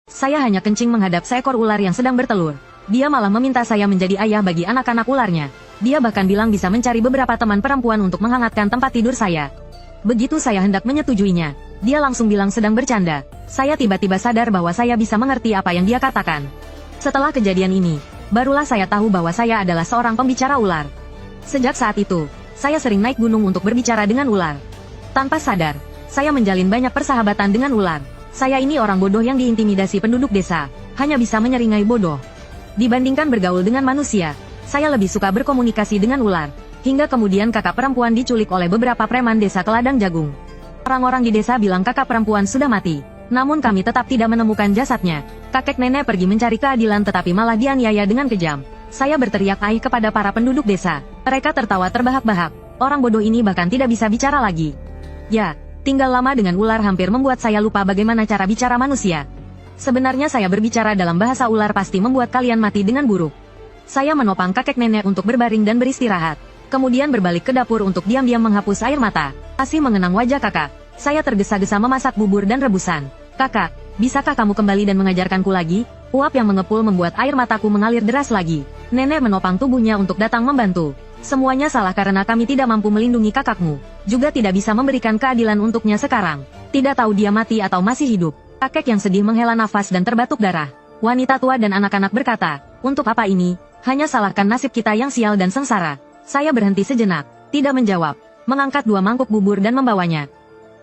Saya hanya kencing menghadap seekor ular yang sedang bertelur. Dia malah meminta saya menjadi ayah bagi anak-anak ularnya. Dia bahkan bilang bisa mencari beberapa teman perempuan untuk menghangatkan tempat tidur saya. Begitu saya hendak menyetujuinya, dia langsung bilang sedang bercanda. Saya tiba-tiba sadar bahwa saya bisa mengerti apa yang dia katakan. Setelah kejadian ini, barulah saya tahu bahwa saya adalah seorang pembicara ular. Sejak saat itu, saya sering naik gunung untuk berbicara dengan ular. Tanpa sadar, saya menjalin banyak persahabatan dengan ular. Saya ini orang bodoh yang diintimidasi penduduk desa, hanya bisa menyeringai bodoh. Dibandingkan bergaul dengan manusia, saya lebih suka berkomunikasi dengan ular. Hingga kemudian kakak perempuan diculik oleh beberapa preman desa ke ladang jagung. Orang-orang di desa bilang kakak perempuan sudah mati. Namun kami tetap tidak menemukan jasadnya. Kakek nenek pergi mencari keadilan tetapi malah dianiaya dengan kejam. Saya berteriak aih kepada para penduduk desa. Mereka tertawa terbahak-bahak. Orang bodoh ini bahkan tidak bisa bicara lagi. Ya, tinggal lama dengan ular hampir membuat saya lupa bagaimana cara bicara manusia. Sebenarnya saya berbicara dalam bahasa ular pasti membuat kalian mati dengan buruk. Saya menopang kakek nenek untuk berbaring dan beristirahat. Kemudian berbalik ke dapur untuk diam-diam menghapus air mata. Kasih mengenang wajah kakak. Saya tergesa-gesa memasak bubur dan rebusan. Kakak, bisakah kamu kembali dan mengajarkanku lagi? Uap yang mengepul membuat air mataku mengalir deras lagi. Nenek menopang tubuhnya untuk datang membantu. Semuanya salah karena kami tidak mampu melindungi kakakmu. Juga tidak bisa memberikan keadilan untuknya sekarang. Tidak tahu dia mati atau masih hidup. Kakek yang sedih menghela nafas dan terbatuk darah. Wanita tua dan anak-anak berkata, untuk apa ini? Hanya salahkan nasib kita yang sial dan sengsara. Saya berhenti sejenak, tidak menjawab. Mengangkat 2 mangkuk bubur dan membawanya.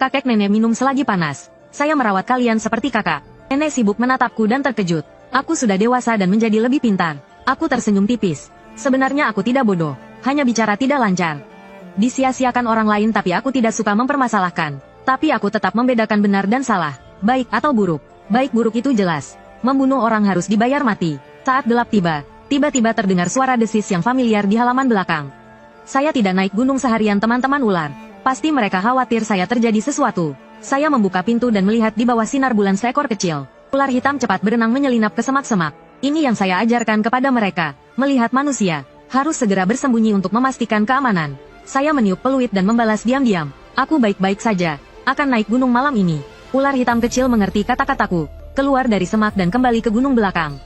Kakek nenek minum selagi panas. Saya merawat kalian seperti kakak. Nenek sibuk menatapku dan terkejut. Aku sudah dewasa dan menjadi lebih pintar. Aku tersenyum tipis. Sebenarnya aku tidak bodoh. Hanya bicara tidak lancar. Disia-siakan orang lain tapi aku tidak suka mempermasalahkan. Tapi aku tetap membedakan benar dan salah. Baik atau buruk. Baik buruk itu jelas. Membunuh orang harus dibayar mati. Saat gelap tiba, tiba-tiba terdengar suara desis yang familiar di halaman belakang. Saya tidak naik gunung seharian teman-teman ular. Pasti mereka khawatir saya terjadi sesuatu. Saya membuka pintu dan melihat di bawah sinar bulan seekor kecil. Ular hitam cepat berenang menyelinap ke semak-semak. Ini yang saya ajarkan kepada mereka. Melihat manusia, harus segera bersembunyi untuk memastikan keamanan. Saya meniup peluit dan membalas diam-diam. Aku baik-baik saja. Akan naik gunung malam ini. Ular hitam kecil mengerti kata-kataku. Keluar dari semak dan kembali ke gunung belakang.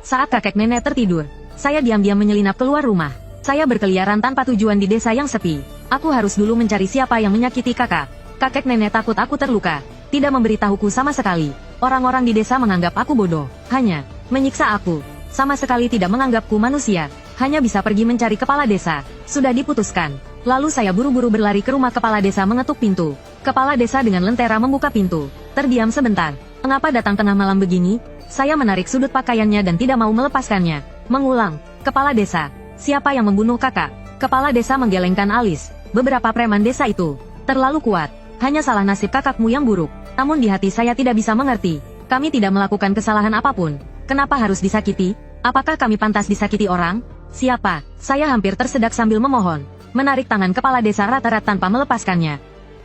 Saat kakek nenek tertidur, saya diam-diam menyelinap keluar rumah. Saya berkeliaran tanpa tujuan di desa yang sepi. Aku harus dulu mencari siapa yang menyakiti kakak. Kakek nenek takut aku terluka. Tidak memberitahuku sama sekali. Orang-orang di desa menganggap aku bodoh. Hanya menyiksa aku. Sama sekali tidak menganggapku manusia. Hanya bisa pergi mencari kepala desa. Sudah diputuskan. Lalu saya buru-buru berlari ke rumah kepala desa mengetuk pintu. Kepala desa dengan lentera membuka pintu. Terdiam sebentar. Mengapa datang tengah malam begini? Saya menarik sudut pakaiannya dan tidak mau melepaskannya. Mengulang. Kepala desa. Siapa yang membunuh kakak? Kepala desa menggelengkan alis. Beberapa preman desa itu terlalu kuat. Hanya salah nasib kakakmu yang buruk. Namun di hati saya tidak bisa mengerti. Kami tidak melakukan kesalahan apapun. Kenapa harus disakiti? Apakah kami pantas disakiti orang? Siapa? Saya hampir tersedak sambil memohon. Menarik tangan kepala desa rata-rata tanpa melepaskannya.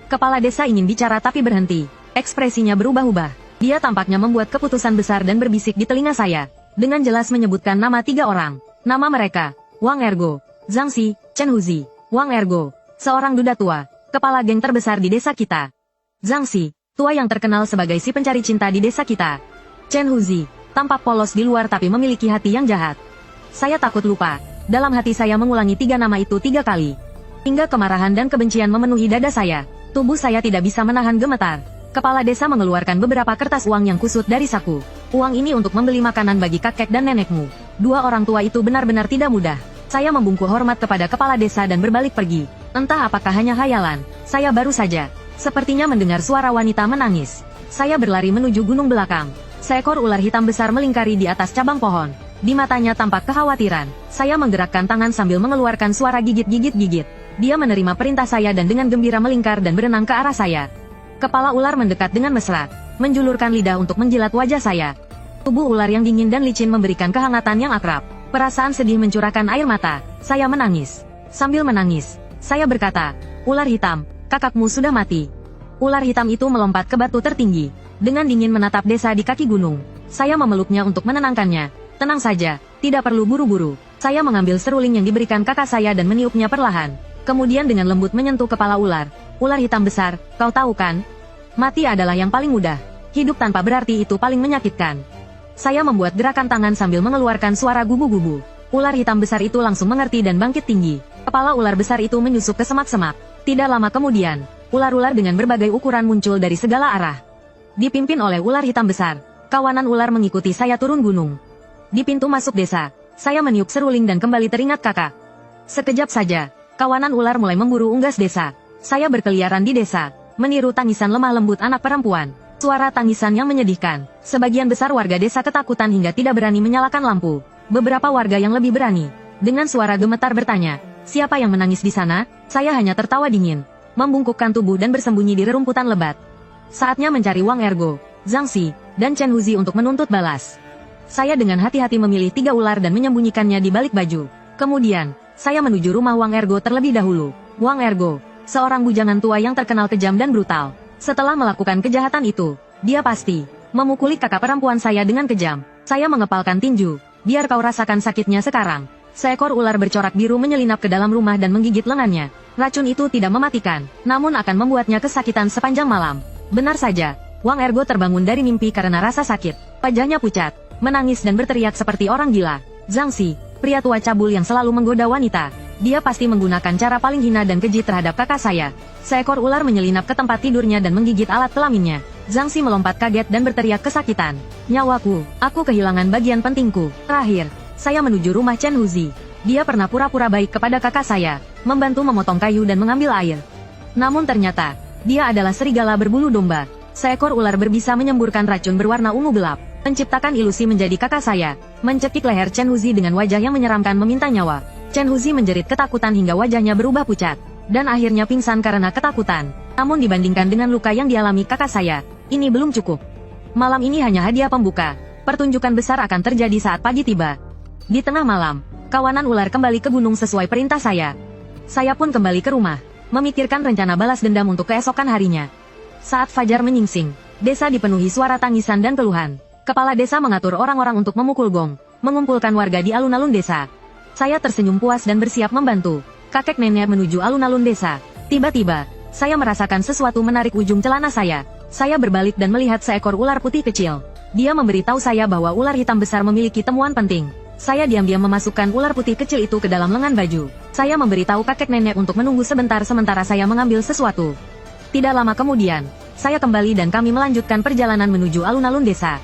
Kepala desa ingin bicara tapi berhenti. Ekspresinya berubah-ubah. Dia tampaknya membuat keputusan besar dan berbisik di telinga saya. Dengan jelas menyebutkan nama 3 orang. Nama mereka, Wang Ergo, Zhang Xi, Chen Huzi. Wang Ergo, seorang duda tua, kepala geng terbesar di desa kita. Zhang Xi, tua yang terkenal sebagai si pencari cinta di desa kita. Chen Huzi, tampak polos di luar tapi memiliki hati yang jahat. Saya takut lupa. Dalam hati saya mengulangi 3 nama itu 3 kali. Hingga kemarahan dan kebencian memenuhi dada saya. Tubuh saya tidak bisa menahan gemetar. Kepala desa mengeluarkan beberapa kertas uang yang kusut dari saku. Uang ini untuk membeli makanan bagi kakek dan nenekmu. 2 orang tua itu benar-benar tidak mudah. Saya membungkuk hormat kepada kepala desa dan berbalik pergi. Entah apakah hanya khayalan. Saya baru saja sepertinya mendengar suara wanita menangis. Saya berlari menuju gunung belakang. Seekor ular hitam besar melingkari di atas cabang pohon. Di matanya tampak kekhawatiran. Saya menggerakkan tangan sambil mengeluarkan suara gigit-gigit-gigit. Dia menerima perintah saya dan dengan gembira melingkar dan berenang ke arah saya. Kepala ular mendekat dengan mesra, menjulurkan lidah untuk menjilat wajah saya. Tubuh ular yang dingin dan licin memberikan kehangatan yang akrab. Perasaan sedih mencurahkan air mata. Saya menangis. Sambil menangis, saya berkata, ular hitam, kakakmu sudah mati. Ular hitam itu melompat ke batu tertinggi. Dengan dingin menatap desa di kaki gunung. Saya memeluknya untuk menenangkannya. Tenang saja, tidak perlu buru-buru. Saya mengambil seruling yang diberikan kakak saya dan meniupnya perlahan. Kemudian dengan lembut menyentuh kepala ular. Ular hitam besar, kau tahu kan? Mati adalah yang paling mudah. Hidup tanpa berarti itu paling menyakitkan. Saya membuat gerakan tangan sambil mengeluarkan suara gubu-gubu. Ular hitam besar itu langsung mengerti dan bangkit tinggi. Kepala ular besar itu menyusup ke semak-semak. Tidak lama kemudian, ular-ular dengan berbagai ukuran muncul dari segala arah. Dipimpin oleh ular hitam besar, kawanan ular mengikuti saya turun gunung. Di pintu masuk desa, saya meniup seruling dan kembali teringat kakak. Sekejap saja, kawanan ular mulai memburu unggas desa. Saya berkeliaran di desa, meniru tangisan lemah lembut anak perempuan. Suara tangisan yang menyedihkan. Sebagian besar warga desa ketakutan hingga tidak berani menyalakan lampu. Beberapa warga yang lebih berani, dengan suara gemetar bertanya, siapa yang menangis di sana? Saya hanya tertawa dingin, membungkukkan tubuh dan bersembunyi di rerumputan lebat. Saatnya mencari Wang Ergo, Zhang Xi, dan Chen Huzi untuk menuntut balas. Saya dengan hati-hati memilih 3 ular dan menyembunyikannya di balik baju. Kemudian, saya menuju rumah Wang Ergo terlebih dahulu. Wang Ergo, seorang bujangan tua yang terkenal kejam dan brutal. Setelah melakukan kejahatan itu, dia pasti memukuli kakak perempuan saya dengan kejam. Saya mengepalkan tinju. Biar kau rasakan sakitnya sekarang. Seekor ular bercorak biru menyelinap ke dalam rumah dan menggigit lengannya. Racun itu tidak mematikan, namun akan membuatnya kesakitan sepanjang malam. Benar saja, Wang Ergo terbangun dari mimpi karena rasa sakit. Wajahnya pucat, menangis dan berteriak seperti orang gila. Zhang Xi, pria tua cabul yang selalu menggoda wanita. Dia pasti menggunakan cara paling hina dan keji terhadap kakak saya. Seekor ular menyelinap ke tempat tidurnya dan menggigit alat kelaminnya. Zhang Xi melompat kaget dan berteriak kesakitan. Nyawaku, aku kehilangan bagian pentingku. Terakhir, saya menuju rumah Chen Huzi. Dia pernah pura-pura baik kepada kakak saya, membantu memotong kayu dan mengambil air. Namun ternyata, dia adalah serigala berbulu domba. Seekor ular berbisa menyemburkan racun berwarna ungu gelap, menciptakan ilusi menjadi kakak saya, mencekik leher Chen Huzi dengan wajah yang menyeramkan meminta nyawa. Chen Huzi menjerit ketakutan hingga wajahnya berubah pucat, dan akhirnya pingsan karena ketakutan. Namun dibandingkan dengan luka yang dialami kakak saya, ini belum cukup. Malam ini hanya hadiah pembuka. Pertunjukan besar akan terjadi saat pagi tiba. Di tengah malam, kawanan ular kembali ke gunung sesuai perintah saya. Saya pun kembali ke rumah, memikirkan rencana balas dendam untuk keesokan harinya. Saat fajar menyingsing, desa dipenuhi suara tangisan dan keluhan. Kepala desa mengatur orang-orang untuk memukul gong, mengumpulkan warga di alun-alun desa. Saya tersenyum puas dan bersiap membantu kakek nenek menuju alun-alun desa. Tiba-tiba, saya merasakan sesuatu menarik ujung celana saya. Saya berbalik dan melihat seekor ular putih kecil. Dia memberitahu saya bahwa ular hitam besar memiliki temuan penting. Saya diam-diam memasukkan ular putih kecil itu ke dalam lengan baju. Saya memberitahu kakek nenek untuk menunggu sebentar sementara saya mengambil sesuatu. Tidak lama kemudian, saya kembali dan kami melanjutkan perjalanan menuju alun-alun desa.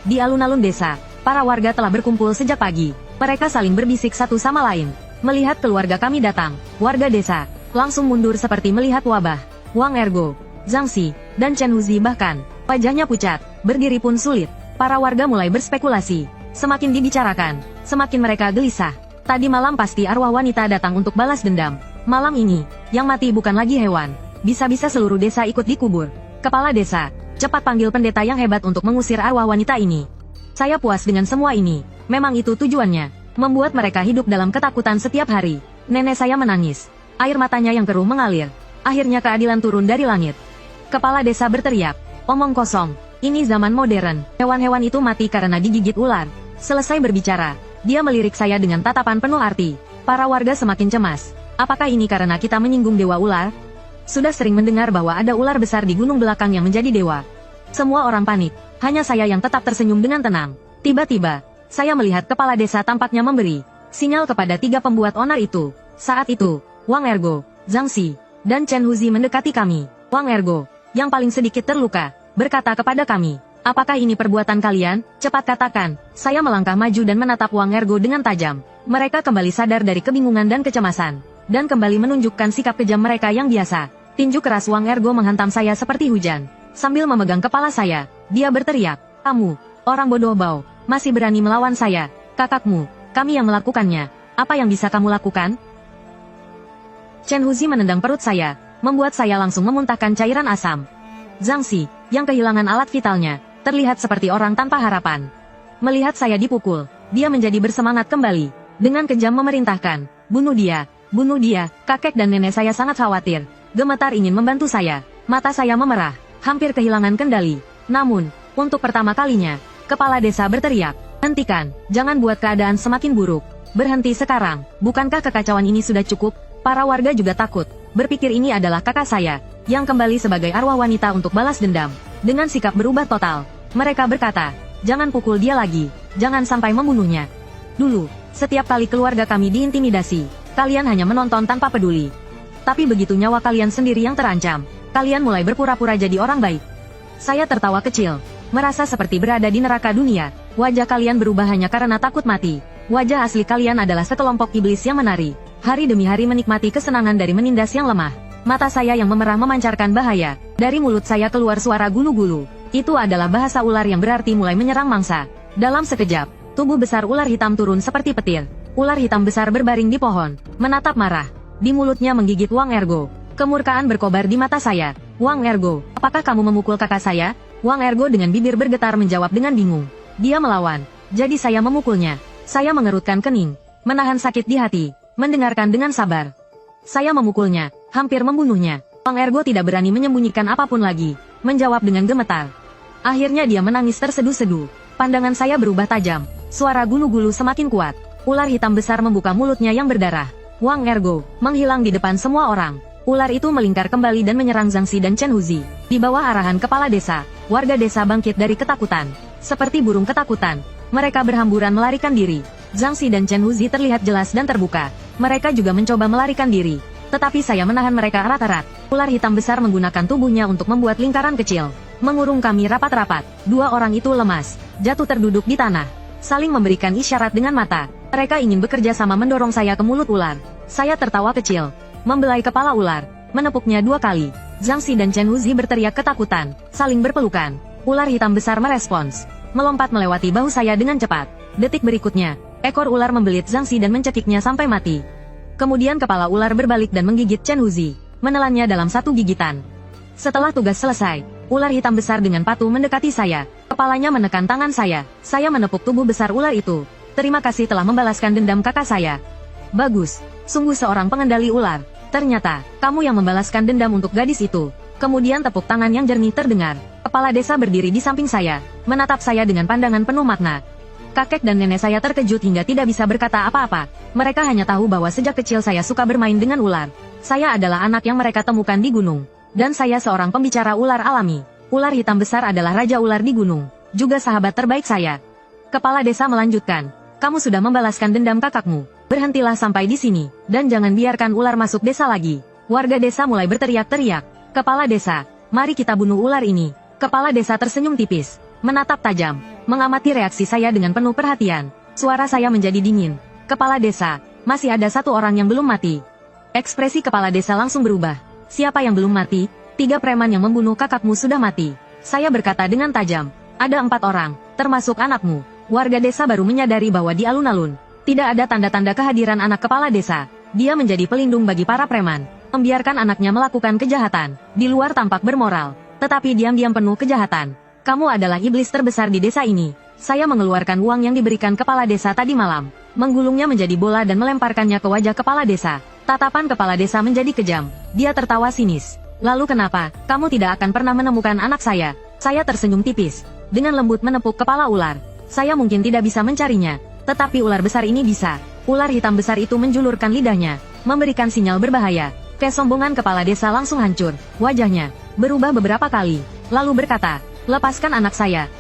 Di alun-alun desa, para warga telah berkumpul sejak pagi. Mereka saling berbisik satu sama lain. Melihat keluarga kami datang, warga desa langsung mundur seperti melihat wabah. Wang Ergo, Zhang Xi, dan Chen Huzi bahkan wajahnya pucat, berdiri pun sulit. Para warga mulai berspekulasi. Semakin dibicarakan, semakin mereka gelisah. Tadi malam pasti arwah wanita datang untuk balas dendam. Malam ini, yang mati bukan lagi hewan. Bisa-bisa seluruh desa ikut dikubur. Kepala desa, cepat panggil pendeta yang hebat untuk mengusir arwah wanita ini. Saya puas dengan semua ini. Memang itu tujuannya, membuat mereka hidup dalam ketakutan setiap hari. Nenek saya menangis. Air matanya yang keruh mengalir. Akhirnya keadilan turun dari langit. Kepala desa berteriak, omong kosong. Ini zaman modern. Hewan-hewan itu mati karena digigit ular. Selesai berbicara, dia melirik saya dengan tatapan penuh arti. Para warga semakin cemas. Apakah ini karena kita menyinggung dewa ular? Sudah sering mendengar bahwa ada ular besar di gunung belakang yang menjadi dewa. Semua orang panik. Hanya saya yang tetap tersenyum dengan tenang. Tiba-tiba, saya melihat kepala desa tampaknya memberi sinyal kepada 3 pembuat onar itu. Saat itu, Wang Ergo, Zhang Xi, dan Chen Huzi mendekati kami. Wang Ergo, yang paling sedikit terluka, berkata kepada kami, apakah ini perbuatan kalian? Cepat katakan. Saya melangkah maju dan menatap Wang Ergo dengan tajam. Mereka kembali sadar dari kebingungan dan kecemasan, dan kembali menunjukkan sikap kejam mereka yang biasa. Tinju keras Wang Ergo menghantam saya seperti hujan. Sambil memegang kepala saya, dia berteriak, kamu, orang bodoh bau, masih berani melawan saya, kakakmu, kami yang melakukannya. Apa yang bisa kamu lakukan? Chen Huzi menendang perut saya, membuat saya langsung memuntahkan cairan asam. Zhang Xi, yang kehilangan alat vitalnya, terlihat seperti orang tanpa harapan. Melihat saya dipukul, dia menjadi bersemangat kembali. Dengan kejam memerintahkan, bunuh dia, kakek dan nenek saya sangat khawatir. Gemetar ingin membantu saya, mata saya memerah, hampir kehilangan kendali. Namun, untuk pertama kalinya, kepala desa berteriak, hentikan, jangan buat keadaan semakin buruk. Berhenti sekarang, bukankah kekacauan ini sudah cukup? Para warga juga takut, berpikir ini adalah kakak saya, yang kembali sebagai arwah wanita untuk balas dendam. Dengan sikap berubah total, mereka berkata, Jangan pukul dia lagi. Jangan sampai membunuhnya. Dulu, setiap kali keluarga kami diintimidasi, kalian hanya menonton tanpa peduli. Tapi begitu nyawa kalian sendiri yang terancam, kalian mulai berpura-pura jadi orang baik. Saya tertawa kecil, merasa seperti berada di neraka dunia. Wajah kalian berubah hanya karena takut mati. Wajah asli kalian adalah sekelompok iblis yang menari, hari demi hari menikmati kesenangan dari menindas yang lemah. Mata saya yang memerah memancarkan bahaya. Dari mulut saya keluar suara gulu-gulu. Itu adalah bahasa ular yang berarti mulai menyerang mangsa. Dalam sekejap, tubuh besar ular hitam turun seperti petir. Ular hitam besar berbaring di pohon, menatap marah. Di mulutnya menggigit Wang Ergo. Kemurkaan berkobar di mata saya. Wang Ergo, apakah kamu memukul kakak saya? Wang Ergo dengan bibir bergetar menjawab dengan bingung. Dia melawan, jadi saya memukulnya. Saya mengerutkan kening, menahan sakit di hati, mendengarkan dengan sabar. Saya memukulnya, hampir membunuhnya. Wang Ergo tidak berani menyembunyikan apapun lagi, menjawab dengan gemetar. Akhirnya dia menangis terseduh-seduh. Pandangan saya berubah tajam, suara gulu-gulu semakin kuat. Ular hitam besar membuka mulutnya yang berdarah. Wang Ergo menghilang di depan semua orang. Ular itu melingkar kembali dan menyerang Zhangxi dan Chen Huzi. Di bawah arahan kepala desa, warga desa bangkit dari ketakutan. Seperti burung ketakutan, mereka berhamburan melarikan diri. Zhangxi dan Chen Huzi terlihat jelas dan terbuka. Mereka juga mencoba melarikan diri. Tetapi saya menahan mereka erat-erat. Ular hitam besar menggunakan tubuhnya untuk membuat lingkaran kecil. Mengurung kami rapat-rapat. Dua orang itu lemas, jatuh terduduk di tanah. Saling memberikan isyarat dengan mata. Mereka ingin bekerja sama mendorong saya ke mulut ular. Saya tertawa kecil, membelai kepala ular, menepuknya 2 kali. Zhangxi dan Chen Huzi berteriak ketakutan, saling berpelukan. Ular hitam besar merespons, melompat melewati bahu saya dengan cepat. Detik berikutnya, ekor ular membelit Zhangxi dan mencekiknya sampai mati. Kemudian kepala ular berbalik dan menggigit Chen Huzi, menelannya dalam satu gigitan. Setelah tugas selesai, ular hitam besar dengan patuh mendekati saya. Kepalanya menekan tangan saya. Saya menepuk tubuh besar ular itu. Terima kasih telah membalaskan dendam kakak saya. Bagus, sungguh seorang pengendali ular. Ternyata, kamu yang membalaskan dendam untuk gadis itu. Kemudian tepuk tangan yang jernih terdengar. Kepala desa berdiri di samping saya, menatap saya dengan pandangan penuh makna. Kakek dan nenek saya terkejut hingga tidak bisa berkata apa-apa. Mereka hanya tahu bahwa sejak kecil saya suka bermain dengan ular. Saya adalah anak yang mereka temukan di gunung. Dan saya seorang pembicara ular alami. Ular hitam besar adalah raja ular di gunung. Juga sahabat terbaik saya. Kepala desa melanjutkan. Kamu sudah membalaskan dendam kakakmu. Berhentilah sampai di sini. Dan jangan biarkan ular masuk desa lagi. Warga desa mulai berteriak-teriak. Kepala desa, mari kita bunuh ular ini. Kepala desa tersenyum tipis, menatap tajam, mengamati reaksi saya dengan penuh perhatian. Suara saya menjadi dingin. Kepala desa, masih ada 1 orang yang belum mati. Ekspresi kepala desa langsung berubah. Siapa yang belum mati? 3 preman yang membunuh kakakmu sudah mati. Saya berkata dengan tajam. Ada 4 orang, termasuk anakmu. Warga desa baru menyadari bahwa di alun-alun tidak ada tanda-tanda kehadiran anak kepala desa. Dia menjadi pelindung bagi para preman, membiarkan anaknya melakukan kejahatan. Di luar tampak bermoral, tetapi diam-diam penuh kejahatan. Kamu adalah iblis terbesar di desa ini. Saya mengeluarkan uang yang diberikan kepala desa tadi malam, menggulungnya menjadi bola dan melemparkannya ke wajah kepala desa. Tatapan kepala desa menjadi kejam. Dia tertawa sinis. Lalu kenapa, kamu tidak akan pernah menemukan anak saya? Saya tersenyum tipis, dengan lembut menepuk kepala ular. Saya mungkin tidak bisa mencarinya, tetapi ular besar ini bisa. Ular hitam besar itu menjulurkan lidahnya, memberikan sinyal berbahaya. Kesombongan kepala desa langsung hancur. Wajahnya berubah beberapa kali, lalu berkata, lepaskan anak saya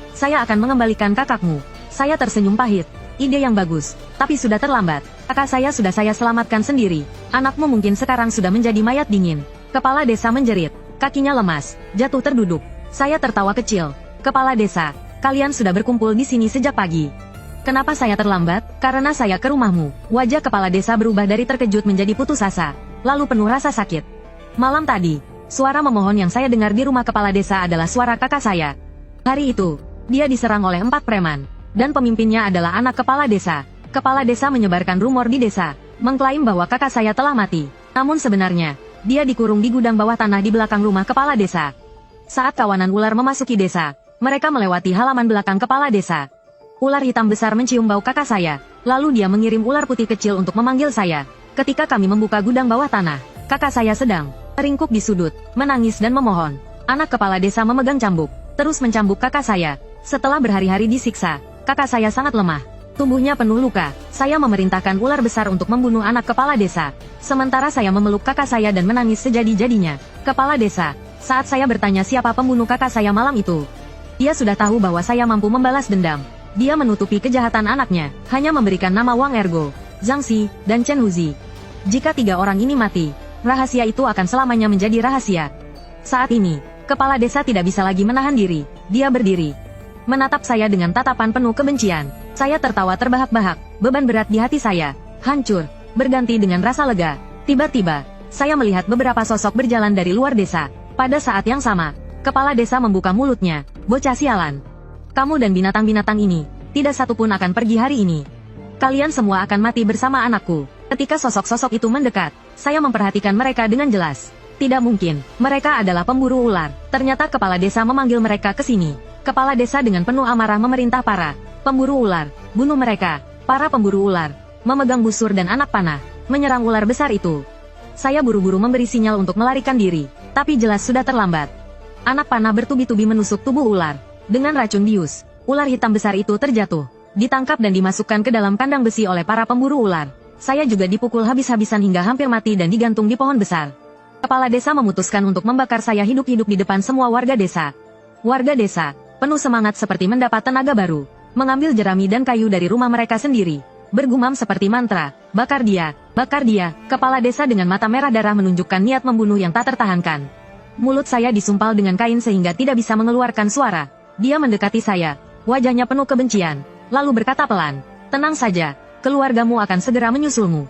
akan mengembalikan kakakmu. Saya tersenyum pahit. Ide yang bagus, tapi sudah terlambat. Kakak saya sudah saya selamatkan sendiri. Anakmu mungkin sekarang sudah menjadi mayat dingin. Kepala desa menjerit, kakinya lemas, jatuh terduduk. Saya tertawa kecil. Kepala desa, kalian sudah berkumpul di sini sejak pagi. Kenapa saya terlambat? Karena saya ke rumahmu. Wajah kepala desa berubah dari terkejut menjadi putus asa, lalu penuh rasa sakit. Malam tadi, suara memohon yang saya dengar di rumah kepala desa adalah suara kakak saya. Hari itu, dia diserang oleh 4 preman, dan pemimpinnya adalah anak kepala desa. Kepala desa menyebarkan rumor di desa, mengklaim bahwa kakak saya telah mati. Namun sebenarnya, dia dikurung di gudang bawah tanah di belakang rumah kepala desa. Saat kawanan ular memasuki desa, mereka melewati halaman belakang kepala desa. Ular hitam besar mencium bau kakak saya, lalu dia mengirim ular putih kecil untuk memanggil saya. Ketika kami membuka gudang bawah tanah, kakak saya sedang teringkuk di sudut, menangis dan memohon. Anak kepala desa memegang cambuk, terus mencambuk kakak saya. Setelah berhari-hari disiksa, kakak saya sangat lemah. Tubuhnya penuh luka. Saya memerintahkan ular besar untuk membunuh anak kepala desa. Sementara saya memeluk kakak saya dan menangis sejadi-jadinya. Kepala desa, saat saya bertanya siapa pembunuh kakak saya malam itu, Dia sudah tahu bahwa saya mampu membalas dendam. Dia menutupi kejahatan anaknya, hanya memberikan nama Wang Ergo, Zhang Xi, dan Chen Huzi. Jika 3 orang ini mati, rahasia itu akan selamanya menjadi rahasia. Saat ini, kepala desa tidak bisa lagi menahan diri. Dia berdiri, menatap saya dengan tatapan penuh kebencian. Saya tertawa terbahak-bahak, beban berat di hati saya hancur, berganti dengan rasa lega. Tiba-tiba, saya melihat beberapa sosok berjalan dari luar desa. Pada saat yang sama, kepala desa membuka mulutnya. Bocah sialan. Kamu dan binatang-binatang ini, tidak satu pun akan pergi hari ini. Kalian semua akan mati bersama anakku. Ketika sosok-sosok itu mendekat, saya memperhatikan mereka dengan jelas. Tidak mungkin, mereka adalah pemburu ular. Ternyata kepala desa memanggil mereka ke sini. Kepala desa dengan penuh amarah memerintah para pemburu ular, bunuh mereka. Para pemburu ular memegang busur dan anak panah, menyerang ular besar itu. Saya buru-buru memberi sinyal untuk melarikan diri, tapi jelas sudah terlambat. Anak panah bertubi-tubi menusuk tubuh ular. Dengan racun bius, ular hitam besar itu terjatuh, ditangkap dan dimasukkan ke dalam kandang besi oleh para pemburu ular. Saya juga dipukul habis-habisan hingga hampir mati dan digantung di pohon besar. Kepala desa memutuskan untuk membakar saya hidup-hidup di depan semua warga desa. Warga desa, penuh semangat seperti mendapat tenaga baru, mengambil jerami dan kayu dari rumah mereka sendiri, bergumam seperti mantra, bakar dia, bakar dia. Kepala desa dengan mata merah darah menunjukkan niat membunuh yang tak tertahankan. Mulut saya disumpal dengan kain sehingga tidak bisa mengeluarkan suara. Dia mendekati saya, wajahnya penuh kebencian, lalu berkata pelan, tenang saja, keluargamu akan segera menyusulmu.